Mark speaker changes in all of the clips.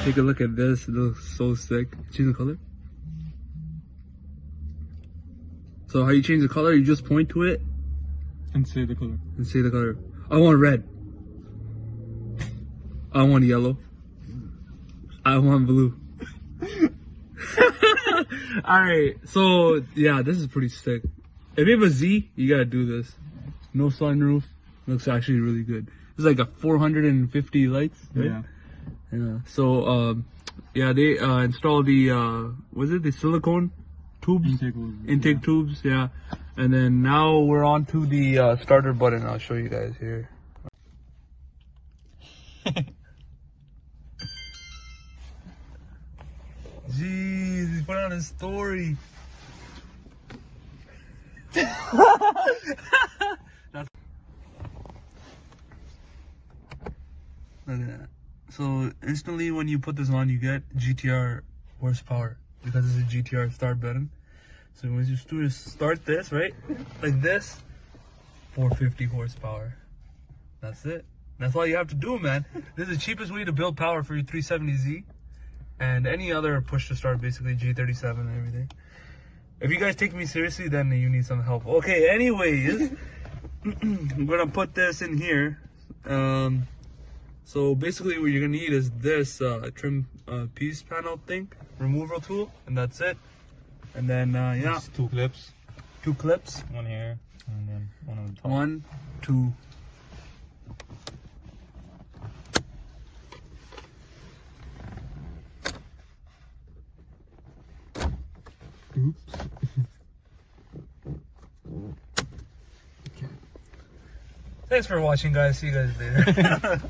Speaker 1: Take a look at this. It looks so sick. Change the color. So how you change the color? You just point to it
Speaker 2: and say the color.
Speaker 1: And say the color. I want red. I want yellow. I want blue. Alright, so yeah, this is pretty sick. If you have a Z, you gotta do this. No sunroof. Looks actually really good. It's like a 450 lights, right?
Speaker 2: Yeah.
Speaker 1: Yeah. So yeah, they installed the the silicone tubes? Intake tubes, yeah. And then now we're on to the starter button. I'll show you guys here. Jeez, he put on his story. Look at that. So instantly when you put this on, you get GTR horsepower because it's a GTR start button. So when you start this, right, like this, 450 horsepower. That's it. That's all you have to do, man. This is the cheapest way to build power for your 370Z and any other push to start, basically G37 and everything. If you guys take me seriously, then you need some help. Okay, anyways, I'm gonna put this in here. So basically what you're gonna need is this trim piece panel thing, removal tool, and that's it. And then yeah,
Speaker 2: it's two clips.
Speaker 1: One
Speaker 2: here, and then one on the top.
Speaker 1: 1, 2.
Speaker 2: Oops.
Speaker 1: Okay. Thanks for watching, guys. See you guys later.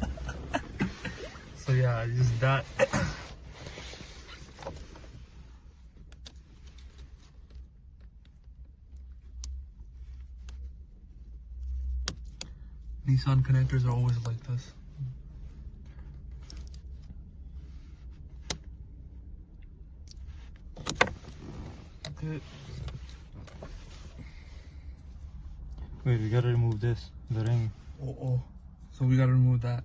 Speaker 1: So yeah, just that. Nissan connectors are always like this. Okay.
Speaker 2: Wait, we gotta remove this, the ring.
Speaker 1: Oh. So we gotta remove that.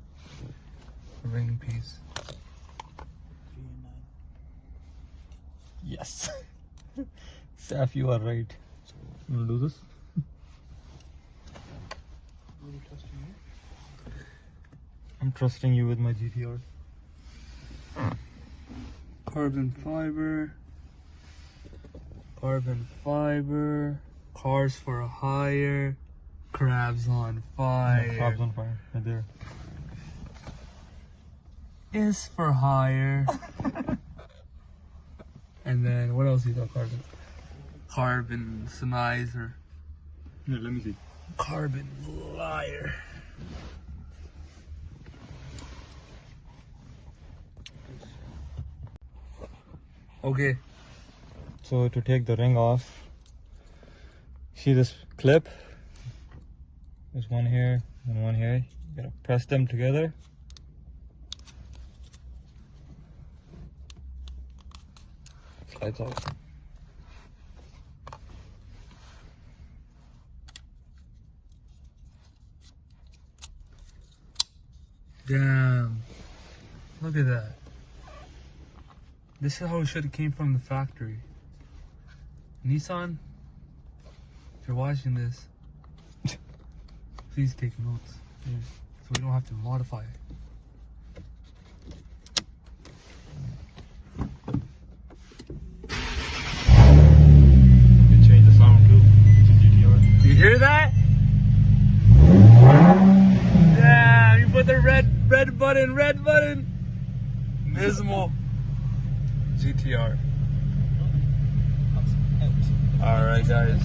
Speaker 1: The ring piece.
Speaker 2: Yes. Saf, you are right. You wanna do this? I'm trusting you with my GTR.
Speaker 1: Carbon fiber, cars for hire, crabs on fire.
Speaker 2: No, crabs on fire, right there.
Speaker 1: Is for hire. And then what else you got? Carbon sinizer.
Speaker 2: Yeah, let me see.
Speaker 1: Carbon liar. Okay.
Speaker 2: So to take the ring off, see this clip? There's one here and one here. You gotta press them together. Slides off.
Speaker 1: Damn. Look at that. This is how it should have came from the factory. Nissan, if you're watching this, please take notes. So we don't have to modify it.
Speaker 2: You can change the sound too. It's a GTR.
Speaker 1: You hear that? Yeah, you put the red button. Nismo GTR. Alright guys.